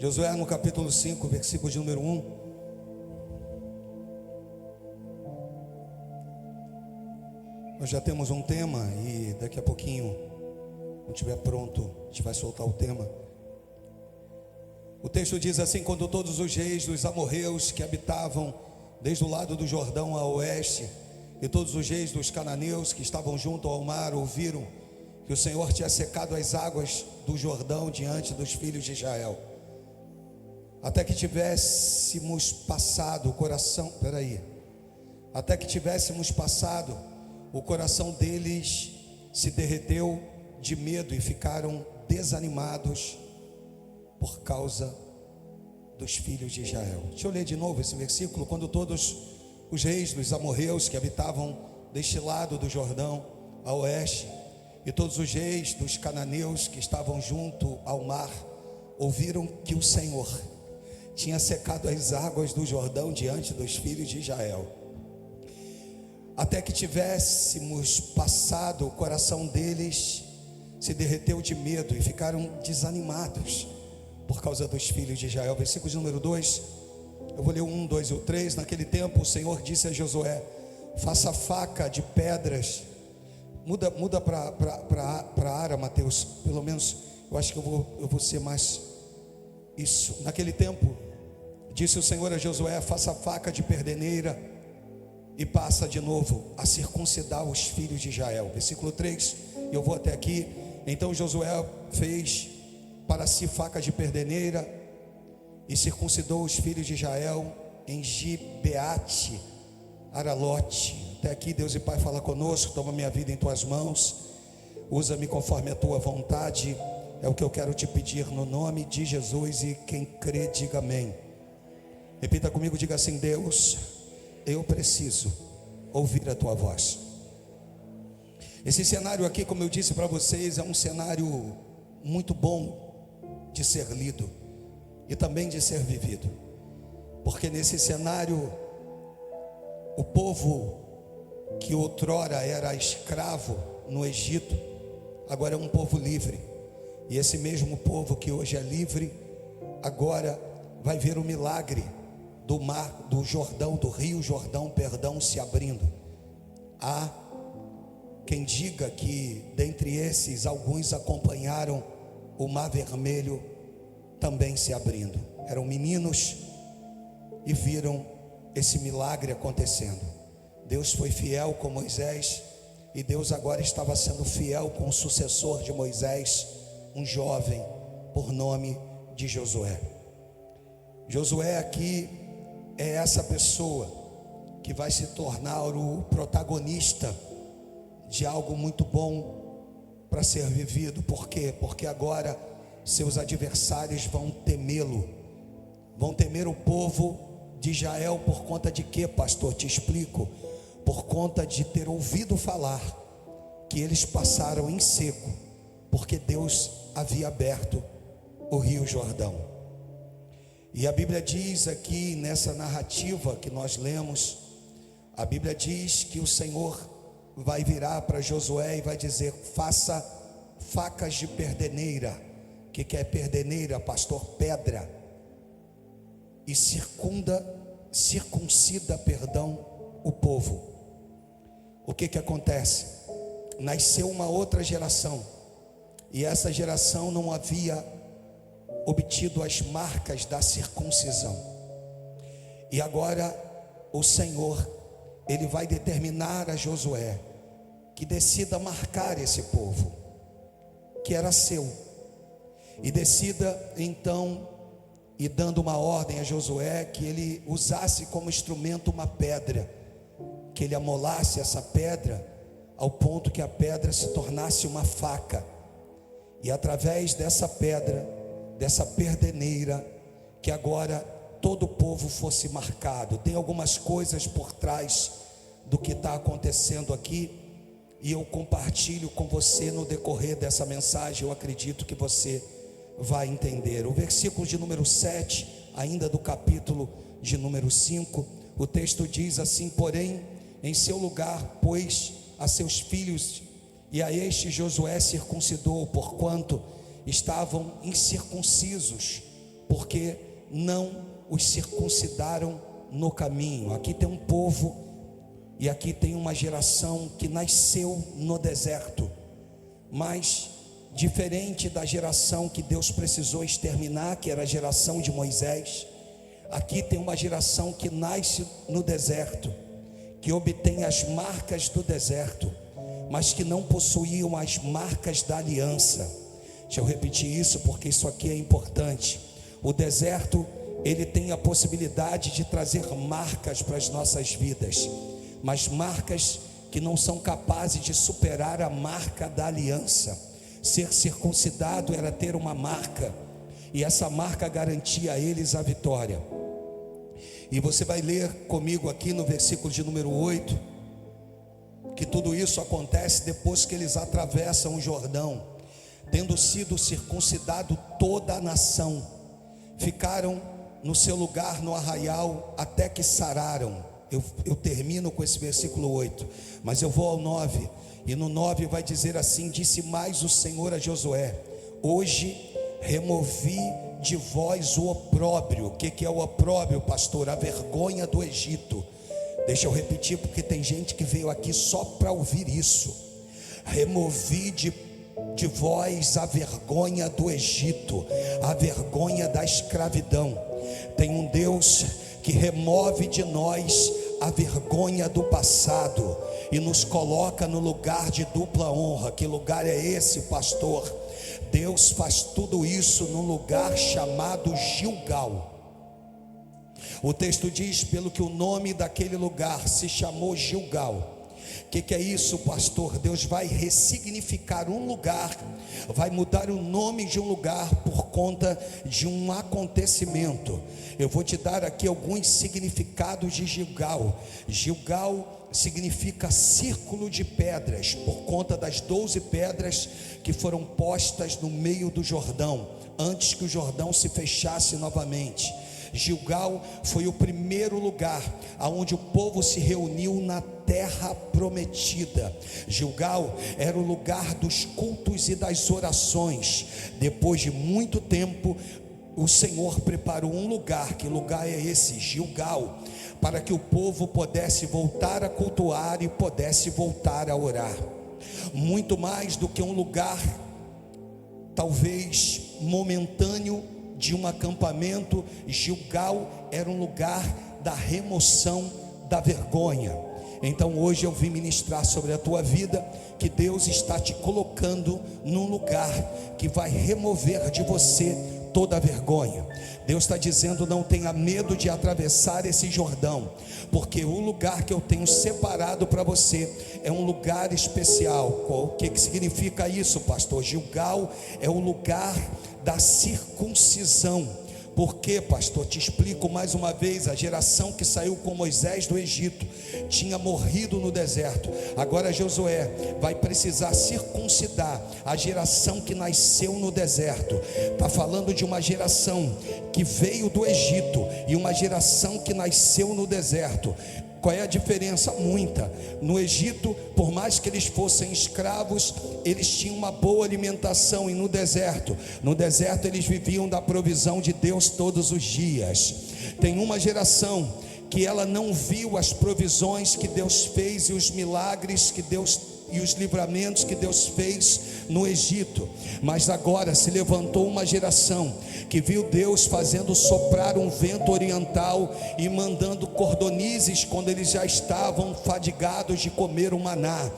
Josué no capítulo 5, versículo de número 1. Nós já temos um tema e daqui a pouquinho, quando estiver pronto, a gente vai soltar o tema. O texto diz assim: quando todos os reis dos amorreus que habitavam desde o lado do Jordão a oeste, e todos os reis dos cananeus que estavam junto ao mar ouviram que o Senhor tinha secado as águas do Jordão diante dos filhos de Israel, até que tivéssemos passado o coração, o coração deles se derreteu de medo e ficaram desanimados por causa dos filhos de Israel. Deixa eu ler de novo esse versículo. Quando todos os reis dos amorreus que habitavam deste lado do Jordão a oeste, e todos os reis dos cananeus que estavam junto ao mar ouviram que o Senhor tinha secado as águas do Jordão diante dos filhos de Israel, até que tivéssemos passado, o coração deles se derreteu de medo e ficaram desanimados por causa dos filhos de Israel. Versículo de número 2, eu vou ler o 1, 2 e o 3. Naquele tempo o Senhor disse a Josué: faça faca de pedras. Muda para Ara, Mateus, pelo menos eu acho que eu vou ser mais isso. Naquele tempo disse o Senhor a Josué: faça faca de perdeneira e passa de novo a circuncidar os filhos de Israel. Versículo 3, eu vou até aqui. Então Josué fez para si faca de perdeneira e circuncidou os filhos de Israel em Gibeate Aralote. Até aqui, Deus e Pai, fala conosco. Toma minha vida em tuas mãos, usa-me conforme a tua vontade, é o que eu quero te pedir no nome de Jesus. E quem crê, diga amém. Repita comigo, diga assim: Deus, eu preciso ouvir a tua voz. Esse cenário aqui, como eu disse para vocês, é um cenário muito bom de ser lido e também de ser vivido, porque nesse cenário o povo que outrora era escravo no Egito agora é um povo livre, e esse mesmo povo que hoje é livre agora vai ver o milagre do mar, do Jordão, do rio Jordão, se abrindo. Há quem diga que dentre esses alguns acompanharam o mar vermelho também se abrindo. Eram meninos e viram esse milagre acontecendo. Deus foi fiel com Moisés, e Deus agora estava sendo fiel com o sucessor de Moisés, um jovem por nome de Josué. Josué aqui é essa pessoa que vai se tornar o protagonista de algo muito bom para ser vivido. Por quê? Porque agora seus adversários vão temê-lo, vão temer o povo de Israel. Por conta de quê, pastor? Te explico. Por conta de ter ouvido falar que eles passaram em seco, porque Deus havia aberto o rio Jordão. E a Bíblia diz aqui nessa narrativa que nós lemos, a Bíblia diz que o Senhor vai virar para Josué e vai dizer: faça facas de perdeneira. O que é perdeneira, pastor? Pedra. E circuncida, o povo. O que acontece? Nasceu uma outra geração, e essa geração não havia obtido as marcas da circuncisão. E agora o Senhor, Ele vai determinar a Josué que decida marcar esse povo, que era seu, e decida então, e dando uma ordem a Josué, que ele usasse como instrumento uma pedra, que ele amolasse essa pedra ao ponto que a pedra se tornasse uma faca, e através dessa pedra, dessa perdeneira, que agora todo o povo fosse marcado. Tem algumas coisas por trás do que está acontecendo aqui, e eu compartilho com você no decorrer dessa mensagem. Eu acredito que você vai entender. O versículo de número 7, ainda do capítulo de número 5, o texto diz assim: porém, em seu lugar pôs a seus filhos, e a este Josué circuncidou, porquanto estavam incircuncisos porque não os circuncidaram no caminho. Aqui tem um povo e aqui tem uma geração que nasceu no deserto, mas diferente da geração que Deus precisou exterminar, que era a geração de Moisés, aqui tem uma geração que nasce no deserto, que obtém as marcas do deserto, mas que não possuíam as marcas da aliança. Deixa eu repetir isso, porque isso aqui é importante. O deserto, ele tem a possibilidade de trazer marcas para as nossas vidas, mas marcas que não são capazes de superar a marca da aliança. Ser circuncidado era ter uma marca, e essa marca garantia a eles a vitória. E você vai ler comigo aqui no versículo de número 8, que tudo isso acontece depois que eles atravessam o Jordão. Tendo sido circuncidado toda a nação, ficaram no seu lugar no arraial até que sararam. Eu termino com esse versículo 8, mas eu vou ao 9, e no 9 vai dizer assim: disse mais o Senhor a Josué: hoje removi de vós o opróbrio. O que é o opróbrio, pastor? A vergonha do Egito. Deixa eu repetir, porque tem gente que veio aqui só para ouvir isso. Removi de vós a vergonha do Egito, a vergonha da escravidão. Tem um Deus que remove de nós a vergonha do passado e nos coloca no lugar de dupla honra. Que lugar é esse, pastor? Deus faz tudo isso num lugar chamado Gilgal. O texto diz: pelo que o nome daquele lugar se chamou Gilgal. O que é isso, pastor? Deus vai ressignificar um lugar, vai mudar o nome de um lugar por conta de um acontecimento. Eu vou te dar aqui alguns significados de Gilgal. Gilgal significa círculo de pedras, por conta das 12 pedras que foram postas no meio do Jordão, antes que o Jordão se fechasse novamente. Gilgal foi o primeiro lugar aonde o povo se reuniu na terra prometida. Gilgal era o lugar dos cultos e das orações. Depois de muito tempo, o Senhor preparou um lugar. Que lugar é esse? Gilgal, para que o povo pudesse voltar a cultuar e pudesse voltar a orar. Muito mais do que um lugar talvez momentâneo de um acampamento, Gilgal era um lugar da remoção da vergonha. Então hoje eu vim ministrar sobre a tua vida, que Deus está te colocando num lugar que vai remover de você toda a vergonha. Deus está dizendo: não tenha medo de atravessar esse Jordão, porque o lugar que eu tenho separado para você é um lugar especial. O que significa isso, pastor? Gilgal é o lugar da circuncisão. Por quê, pastor? Te explico mais uma vez. A geração que saiu com Moisés do Egito tinha morrido no deserto. Agora Josué vai precisar circuncidar a geração que nasceu no deserto. Está falando de uma geração que veio do Egito e uma geração que nasceu no deserto. Qual é a diferença? Muita. No Egito, por mais que eles fossem escravos, eles tinham uma boa alimentação. E no deserto eles viviam da provisão de Deus todos os dias. Tem uma geração que ela não viu as provisões que Deus fez e os milagres que Deus e os livramentos que Deus fez no Egito. Mas agora se levantou uma geração que viu Deus fazendo soprar um vento oriental e mandando cordonizes quando eles já estavam fadigados de comer o maná.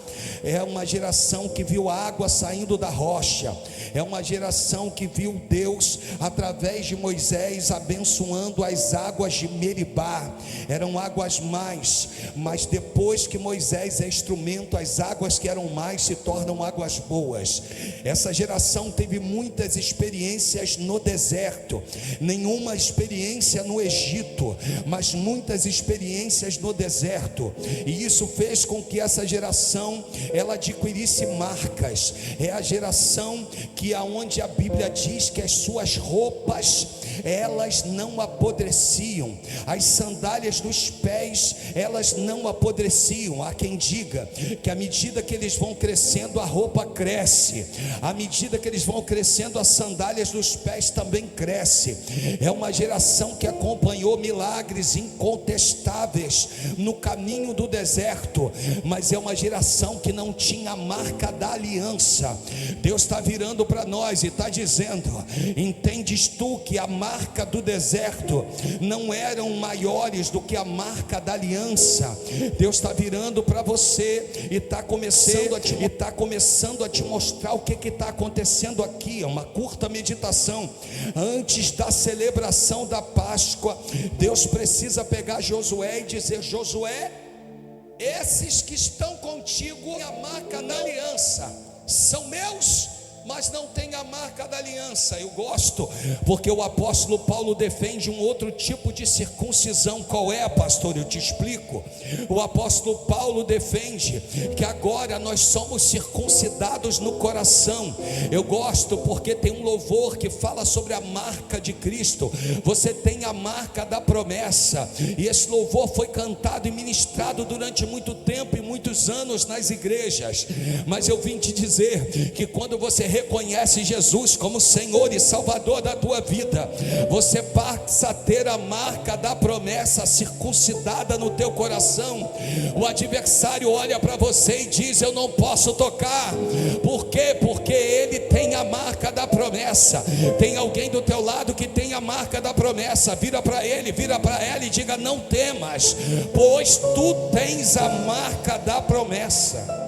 É uma geração que viu a água saindo da rocha. É uma geração que viu Deus através de Moisés abençoando as águas de Meribá. Eram águas mais, mas depois que Moisés é instrumento, as águas que eram mais se tornam águas boas. Essa geração teve muitas experiências no deserto, nenhuma experiência no Egito, mas muitas experiências no deserto. E isso fez com que essa geração ela adquirisse marcas. É a geração que aonde a Bíblia diz que as suas roupas elas não apodreciam, as sandálias dos pés, elas não apodreciam. Há quem diga que à medida que eles vão crescendo, a roupa cresce, à medida que eles vão crescendo, as sandálias dos pés também cresce. É uma geração que acompanhou milagres incontestáveis no caminho do deserto, mas é uma geração que não tinha a marca da aliança. Deus está virando para nós e está dizendo: entendes tu que a marca do deserto não eram maiores do que a marca da aliança? Deus está virando para você e está começando a te mostrar o que está acontecendo aqui. É uma curta meditação. Antes da celebração da Páscoa, Deus precisa pegar Josué e dizer: Josué, esses que estão contigo, a marca da aliança, são meus, mas não tem a marca da aliança. Eu gosto, porque o apóstolo Paulo defende um outro tipo de circuncisão. Qual é, pastor? Eu te explico. O apóstolo Paulo defende que agora nós somos circuncidados no coração. Eu gosto porque tem um louvor que fala sobre a marca de Cristo. Você tem a marca da promessa, e esse louvor foi cantado e ministrado durante muito tempo e muitos anos nas igrejas. Mas eu vim te dizer que quando você reconhece Jesus como Senhor e Salvador da tua vida, você passa a ter a marca da promessa circuncidada no teu coração. O adversário olha para você e diz: eu não posso tocar. Por quê? Porque ele tem a marca da promessa. Tem alguém do teu lado que tem a marca da promessa. Vira para ele, vira para ela e diga: não temas, pois tu tens a marca da promessa.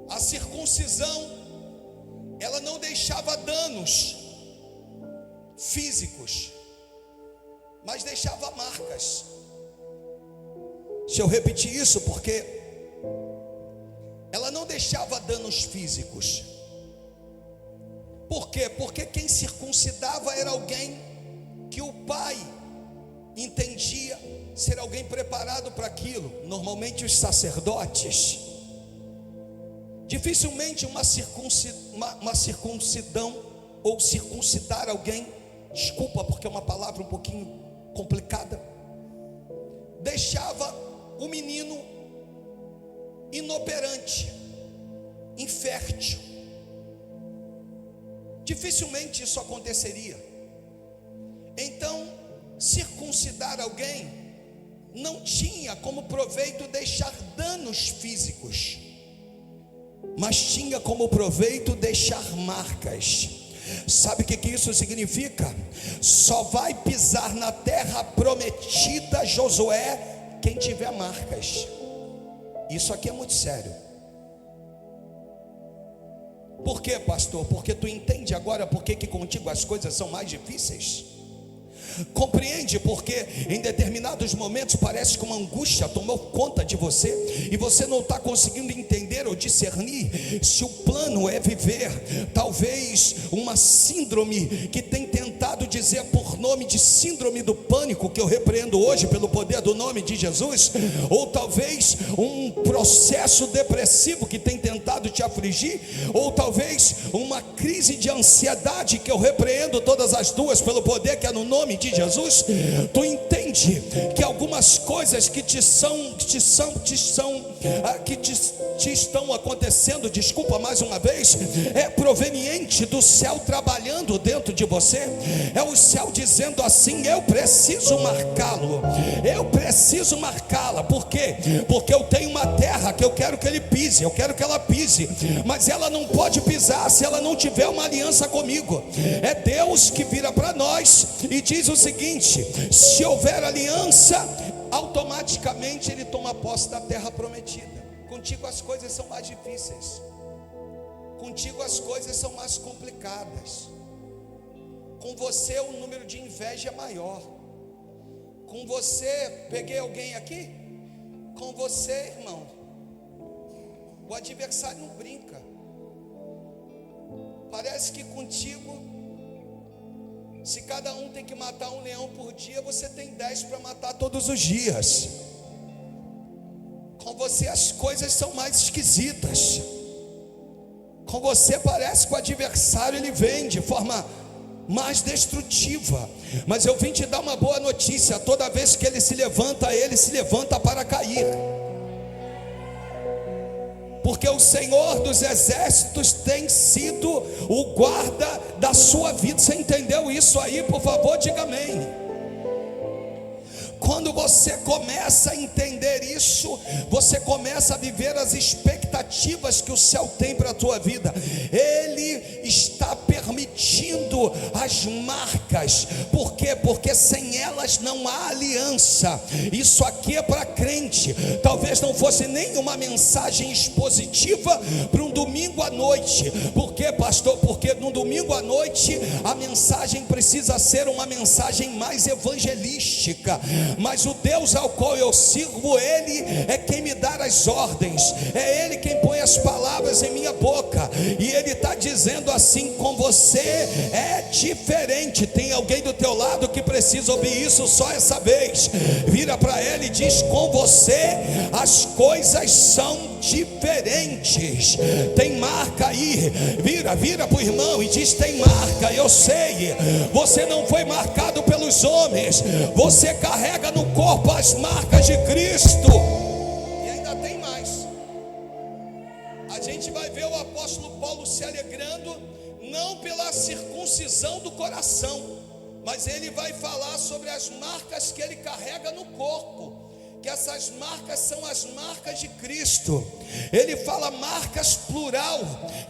A circuncisão, ela não deixava danos físicos, mas deixava marcas. Deixa eu repetir isso, porque ela não deixava danos físicos. Por quê? Porque quem circuncidava era alguém que o pai entendia ser alguém preparado para aquilo. Normalmente os sacerdotes. Dificilmente uma circuncidão ou circuncidar alguém, desculpa porque é uma palavra um pouquinho complicada, deixava o menino inoperante, infértil. Dificilmente isso aconteceria. Então, circuncidar alguém não tinha como proveito deixar danos físicos, mas tinha como proveito deixar marcas. Sabe o que isso significa? Só vai pisar na terra prometida, Josué, quem tiver marcas. Isso aqui é muito sério. Por quê, pastor? Porque tu entende agora por que contigo as coisas são mais difíceis? Compreende porque em determinados momentos parece que uma angústia tomou conta de você e você não está conseguindo entender ou discernir se o plano é viver talvez uma síndrome que tem tentado dizer por nome de síndrome do pânico, que eu repreendo hoje pelo poder do nome de Jesus, ou talvez um processo depressivo que tem tentado te afligir, ou talvez uma crise de ansiedade que eu repreendo todas as duas pelo poder que é no nome de Jesus. Tu entende que algumas coisas que te estão acontecendo, desculpa mais uma vez, é proveniente do céu trabalhando dentro de você. É o céu dizendo assim: eu preciso marcá-lo, eu preciso marcá-la. Por quê? Porque eu tenho uma terra que eu quero que ele pise, eu quero que ela pise, mas ela não pode pisar se ela não tiver uma aliança comigo. É Deus que vira para nós e diz o seguinte: se houver aliança, automaticamente ele toma posse da terra prometida. Contigo as coisas são mais difíceis, contigo as coisas são mais complicadas. Com você o número de inveja é maior. Com você, peguei alguém aqui? Com você, irmão, o adversário não brinca. Parece que contigo, se cada um tem que matar um leão por dia, você tem 10 para matar todos os dias. Com você as coisas são mais esquisitas. Com você parece que o adversário ele vem de forma mais destrutiva. Mas eu vim te dar uma boa notícia: toda vez que ele se levanta para cair. Porque o Senhor dos exércitos tem sido o guarda da sua vida. Você entendeu isso aí? Por favor, diga amém. Quando você começa a entender isso, você começa a viver as expectativas que o céu tem para a tua vida. Ele está permitindo as marcas. Por quê? Porque sem elas não há aliança. Isso aqui é para crente. Talvez não fosse nenhuma mensagem expositiva para um domingo à noite. Por quê, pastor? Porque no domingo à noite a mensagem precisa ser uma mensagem mais evangelística. Mas o Deus ao qual eu sirvo, Ele é quem me dá as ordens, é Ele quem põe as palavras em minha boca. E Ele está dizendo assim: com você é diferente. Tem alguém do teu lado que precisa ouvir isso só essa vez. Vira para ele e diz: com você as coisas são diferentes. Tem marca aí. Vira para o irmão e diz: tem marca. Eu sei, você não foi marcado pelos homens, você carrega no corpo as marcas de Cristo. E ainda tem mais. A gente vai ver o apóstolo Paulo se alegrando, não pela circuncisão do coração, mas ele vai falar sobre as marcas que ele carrega no corpo. Que essas marcas são as marcas de Cristo. Ele fala marcas plural,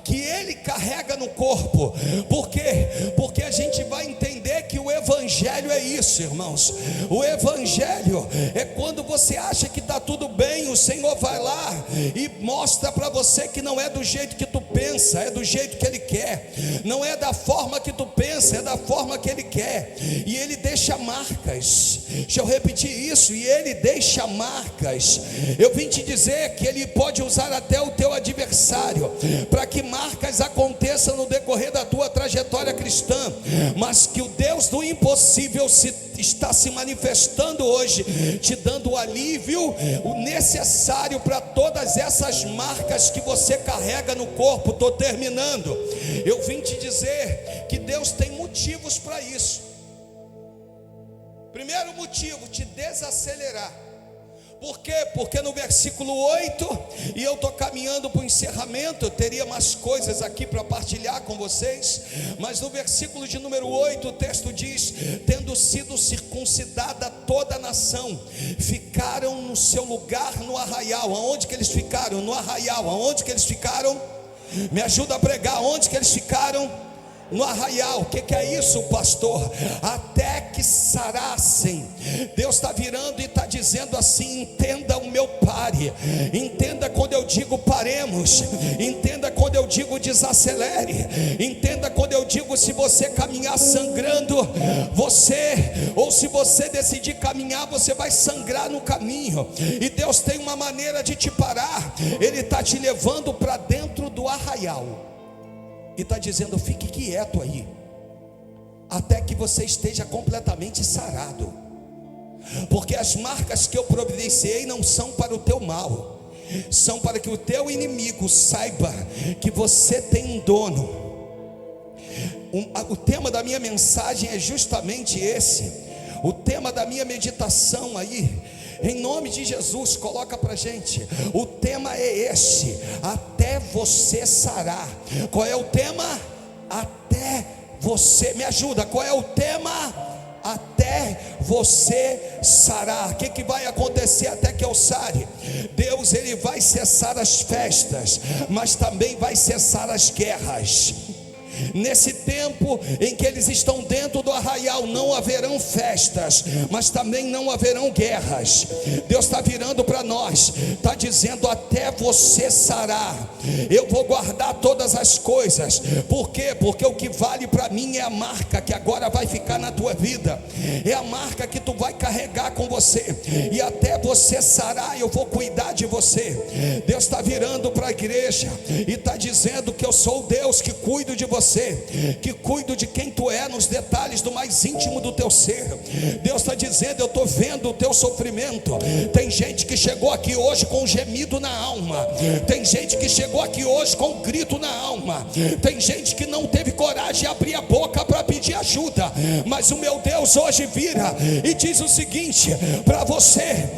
que ele carrega no corpo. Por quê? Porque a gente vai entender que o evangelho é isso, irmãos. O evangelho é quando você acha que está tudo bem, o Senhor vai lá e mostra para você que não é do jeito que tu pensa, é do jeito que Ele quer. Não é da forma que tu pensa, é da forma que Ele quer. E Ele deixa marcas. Deixa eu repetir isso. E Ele deixa marcas. Eu vim te dizer que Ele pode usar até o teu adversário para que marcas aconteçam no decorrer da tua trajetória cristã, mas que o Deus do impossível está se manifestando hoje, te dando o alívio necessário para todas essas marcas que você carrega no corpo. Estou terminando. Eu vim te dizer que Deus tem motivos para isso. Primeiro motivo: te desacelerar. Por quê? Porque no versículo 8, e eu estou caminhando para o encerramento, eu teria mais coisas aqui para partilhar com vocês, mas no versículo de número 8, o texto diz: tendo sido circuncidada toda a nação, ficaram no seu lugar no arraial. Aonde que eles ficaram? No arraial. Aonde que eles ficaram? Me ajuda a pregar. Onde que eles ficaram? No arraial. O que é isso, pastor? Até que sarassem. Deus está virando e está dizendo assim: entenda o meu pare. Entenda quando eu digo paremos. Entenda quando eu digo desacelere. Entenda quando eu digo, se você caminhar sangrando, ou se você decidir caminhar, você vai sangrar no caminho. E Deus tem uma maneira de te parar. Ele está te levando para dentro do arraial e está dizendo: fique quieto aí, até que você esteja completamente sarado. Porque as marcas que eu providenciei não são para o teu mal, são para que o teu inimigo saiba que você tem um dono. O tema da minha mensagem é justamente esse. O tema da minha meditação aí, em nome de Jesus, coloca pra gente. O tema é esse: até você sarar. Qual é o tema? Até você, me ajuda, qual é o tema? Até você sarar. O que vai acontecer até que eu sare? Deus, Ele vai cessar as festas, mas também vai cessar as guerras. Nesse tempo em que eles estão dentro do arraial, não haverão festas, mas também não haverão guerras. Deus está virando para nós, está dizendo: até você sarar, eu vou guardar todas as coisas. Por quê? Porque o que vale para mim é a marca que agora vai ficar na tua vida, é a marca que tu vai carregar com você. E até você sarar, eu vou cuidar de você. Deus está virando para a igreja e está dizendo que eu sou o Deus que cuido de você, que cuido de quem tu é nos detalhes do mais íntimo do teu ser. Deus está dizendo: eu estou vendo o teu sofrimento. Tem gente que chegou aqui hoje com um gemido na alma, tem gente que chegou aqui hoje com um grito na alma, tem gente que não teve coragem de abrir a boca para pedir ajuda, mas o meu Deus hoje vira e diz o seguinte para você: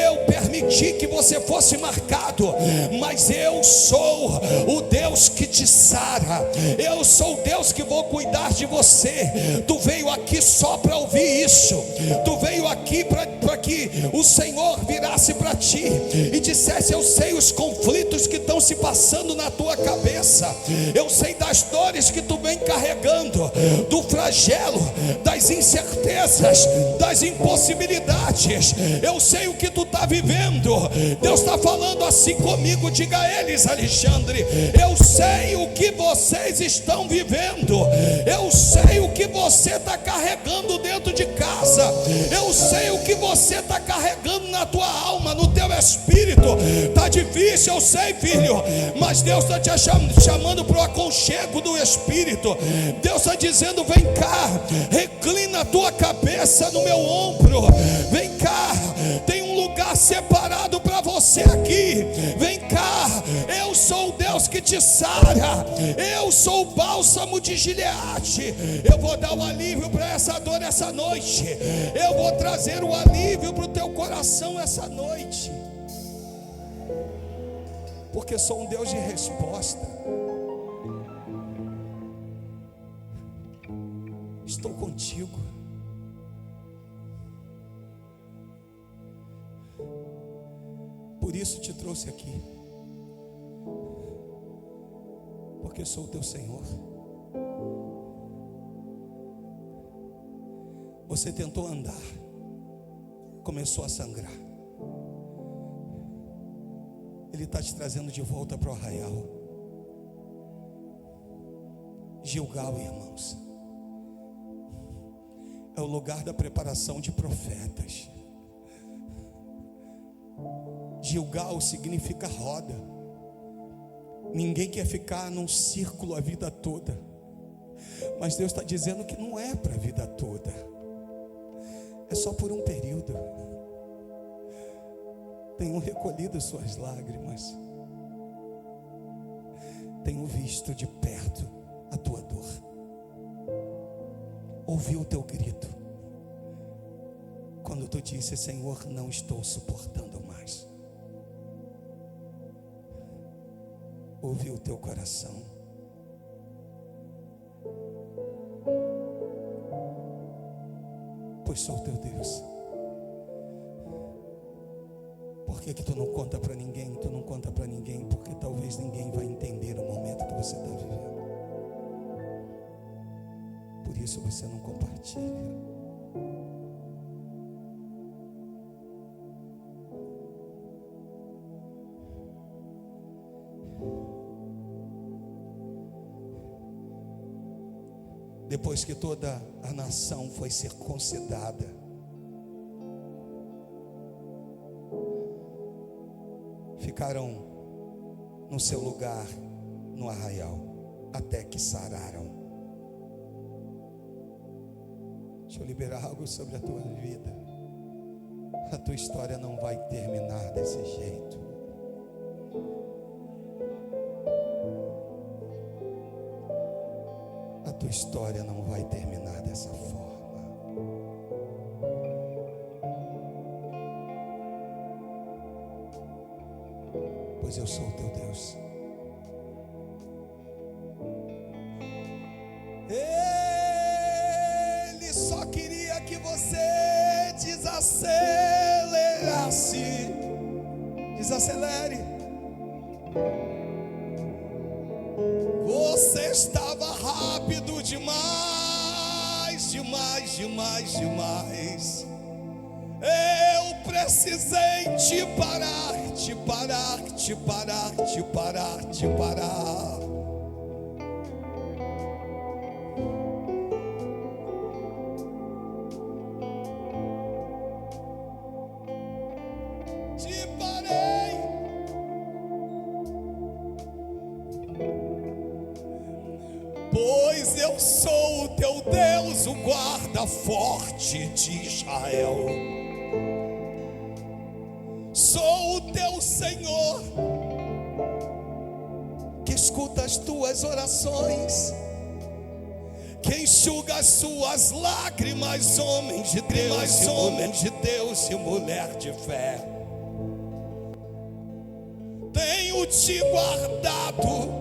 eu permiti que você fosse marcado, mas eu sou o Deus que te sara, eu sou o Deus que vou cuidar de você. Tu veio aqui só para ouvir isso, tu veio aqui para que o Senhor virasse para ti e dissesse: eu sei os conflitos que estão se passando na tua cabeça, eu sei das dores que tu vem carregando, do flagelo, das incertezas, das impossibilidades, eu sei o que tu está vivendo. Deus está falando assim comigo: diga a eles, Alexandre, eu sei o que vocês estão vivendo, eu sei o que você está carregando dentro de casa, eu sei o que você está carregando na tua alma, no teu espírito. Está difícil, eu sei, filho, mas Deus está te chamando para o aconchego do Espírito. Deus está dizendo: vem cá, reclina a tua cabeça no meu ombro, vem cá, tem um lugar separado para você aqui, vem cá, eu sou o Deus que te sara, eu sou o bálsamo de Gileade. Eu vou dar o alívio para essa dor essa noite, eu vou trazer o alívio para o teu coração essa noite, porque sou um Deus de resposta. Estou contigo. Por isso te trouxe aqui, porque sou o teu Senhor. Você tentou andar, começou a sangrar. Ele está te trazendo de volta para o arraial. Gilgal, irmãos, é o lugar da preparação de profetas. Gilgal significa roda. Ninguém quer ficar num círculo a vida toda, mas Deus está dizendo que não é para a vida toda, é só por um período. Tenho recolhido suas lágrimas, tenho visto de perto a tua dor, ouvi o teu grito quando tu disse: Senhor, não estou suportando mais. Ouvi o teu coração. Pois sou teu Deus. Por que tu não conta para ninguém? Tu não conta para ninguém porque talvez ninguém vai entender o momento que você está vivendo. Por isso você não compartilha. Depois que toda a nação foi circuncidada, ficaram no seu lugar no arraial até que sararam. Deixa eu liberar algo sobre a tua vida. A tua história não vai terminar desse jeito. A tua história não vai terminar dessa forma. Pois eu sou o teu Deus. Ele só queria que você desacelerasse. Desacelere. Você estava rápido demais, demais, demais, demais. Eu precisei te parar, te parar, te parar, te parar, te parar. Te parei. Pois eu sou o teu Deus, o guarda forte de Israel. Sou o teu Senhor, que escuta as tuas orações, que enxuga as suas lágrimas, homens de Deus e mulher de fé. Tenho te guardado.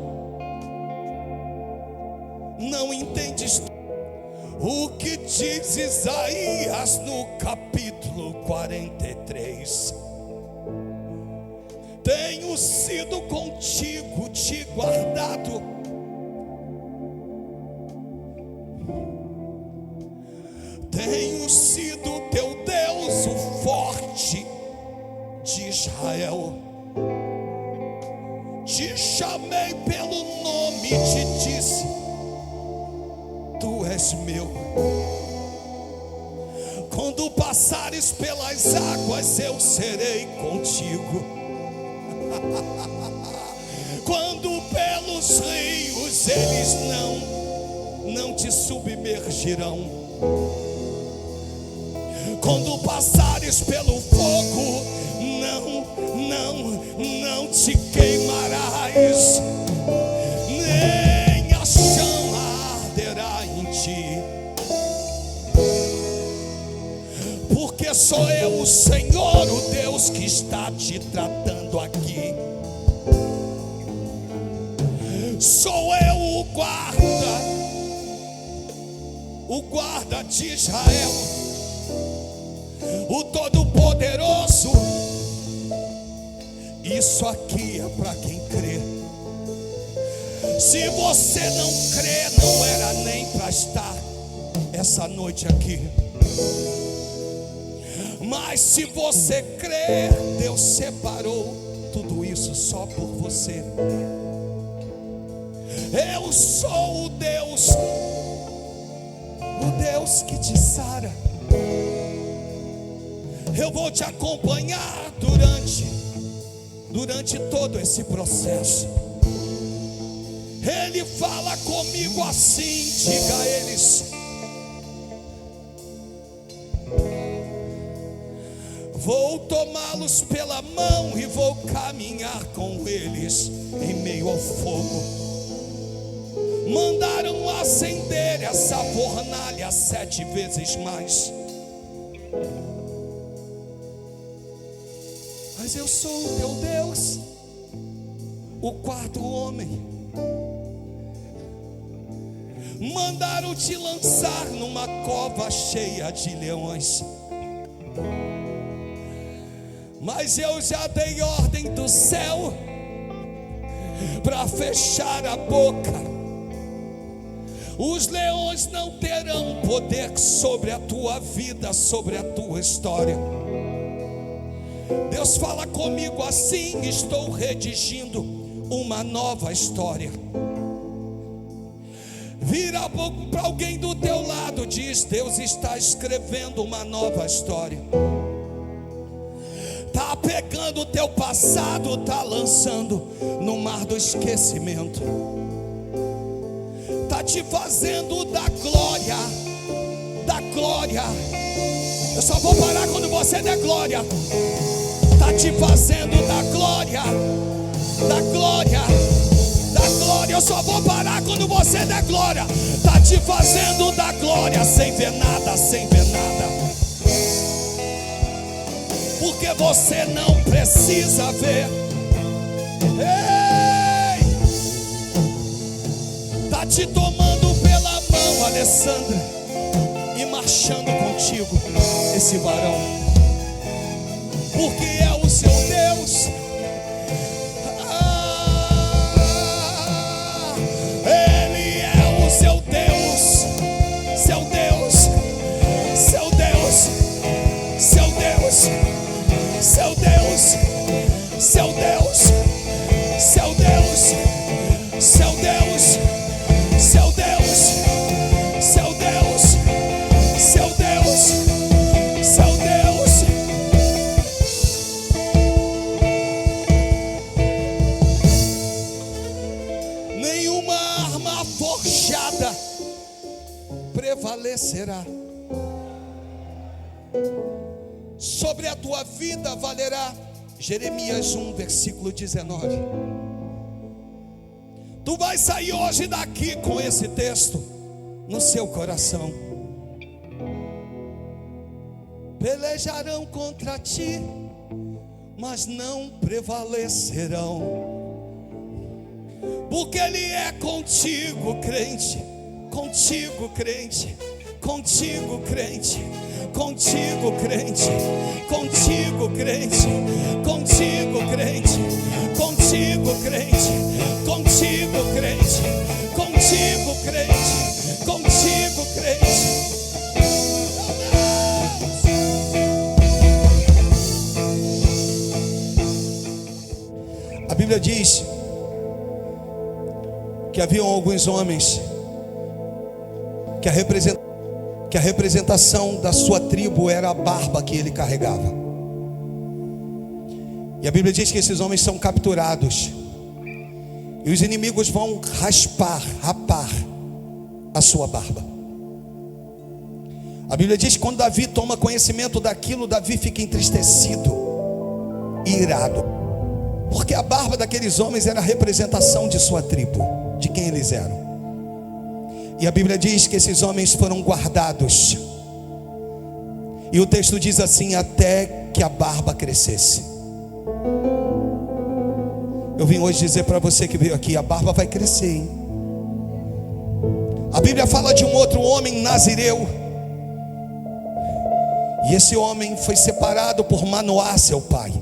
Não entendes o que diz Isaías no capítulo 43. Tenho sido contigo, te guardado. Tenho sido teu Deus, o forte de Israel. Te chamei pelo nome, te disse: tu és meu. Quando passares pelas águas, eu serei contigo. Quando pelos rios, eles não te submergirão. Quando passares pelo fogo, não te queimarás, nem a chama arderá em ti. Porque sou eu, o Senhor, o Deus que está te tratando aqui. Sou eu o guarda de Israel, o Todo-Poderoso. Isso aqui é para quem crê. Se você não crê, não era nem para estar essa noite aqui. Mas se você crê, Deus separou tudo isso só por você. Eu sou o Deus que te sara. Eu vou te acompanhar durante todo esse processo. Ele fala comigo assim, diga a eles: vou tomá-los pela mão e vou caminhar com eles em meio ao fogo. Mandaram acender essa fornalha 7 vezes mais. Mas eu sou o teu Deus, o quarto homem. Mandaram te lançar numa cova cheia de leões. Mas eu já dei ordem do céu para fechar a boca. Os leões não terão poder sobre a tua vida, sobre a tua história. Deus fala comigo assim: estou redigindo uma nova história. Vira para alguém do teu lado, diz: Deus está escrevendo uma nova história. Está pegando o teu passado, está lançando no mar do esquecimento. Está te fazendo da glória. Eu só vou parar quando você der glória. Está te fazendo da glória. Eu só vou parar quando você der glória. Está te fazendo da glória, sem ver nada. Porque você não precisa ver. Ei! Tá te tomando pela mão, Alessandra, e marchando contigo, esse varão, porque é o seu Deus. Ele é o seu Deus, seu Deus, seu Deus, seu Deus, seu Deus, seu Deus, seu Deus, seu Deus, seu Deus, seu Deus, seu Deus, seu Deus. Nenhuma arma forjada prevalecerá. Sobre a tua vida valerá. Jeremias 1, versículo 19. Tu vai sair hoje daqui com esse texto no seu coração. Pelejarão contra ti, mas não prevalecerão, porque Ele é contigo, crente. Contigo, crente. Contigo, crente. Contigo, crente. Contigo, crente. Contigo, crente. Contigo, crente. Contigo, crente. Contigo, crente. Contigo, crente. A Bíblia diz que haviam alguns homens que a representação da sua tribo era a barba que ele carregava. E a Bíblia diz que esses homens são capturados, e os inimigos vão rapar a sua barba. A Bíblia diz que quando Davi toma conhecimento daquilo, Davi fica entristecido e irado, porque a barba daqueles homens era a representação de sua tribo, de quem eles eram. E a Bíblia diz que esses homens foram guardados, e o texto diz assim: até que a barba crescesse. Eu vim hoje dizer para você que veio aqui: a barba vai crescer, hein? A Bíblia fala de um outro homem nazireu, e esse homem foi separado por Manoá, seu pai,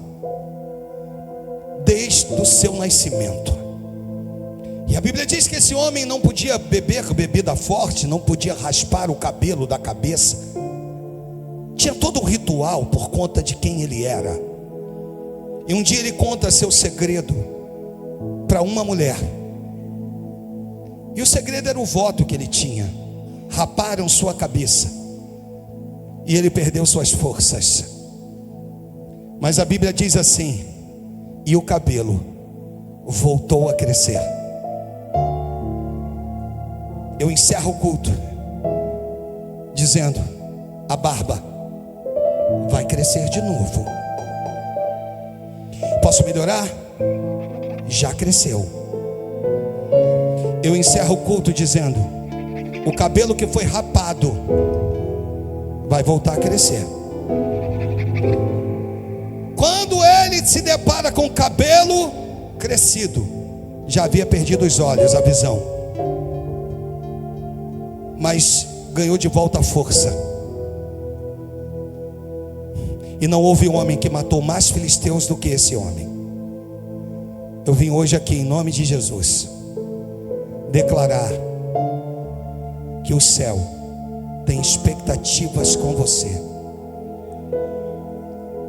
desde o seu nascimento. E a Bíblia diz que esse homem não podia beber bebida forte, não podia raspar o cabelo da cabeça. Tinha todo um ritual por conta de quem ele era. E um dia ele conta seu segredo para uma mulher. E o segredo era o voto que ele tinha. Raparam sua cabeça e ele perdeu suas forças. Mas a Bíblia diz assim: e o cabelo voltou a crescer. Eu encerro o culto dizendo: a barba vai crescer de novo. Posso melhorar? Já cresceu. Eu encerro o culto dizendo: o cabelo que foi rapado vai voltar a crescer. Quando ele se depara com o cabelo crescido, já havia perdido os olhos, a visão, mas ganhou de volta a força. E não houve um homem que matou mais filisteus do que esse homem. Eu vim hoje aqui, em nome de Jesus, declarar que o céu tem expectativas com você.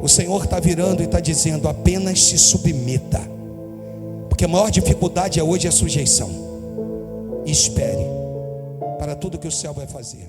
O Senhor está virando e está dizendo: apenas se submeta, porque a maior dificuldade hoje é a sujeição. E espere para tudo que o céu vai fazer.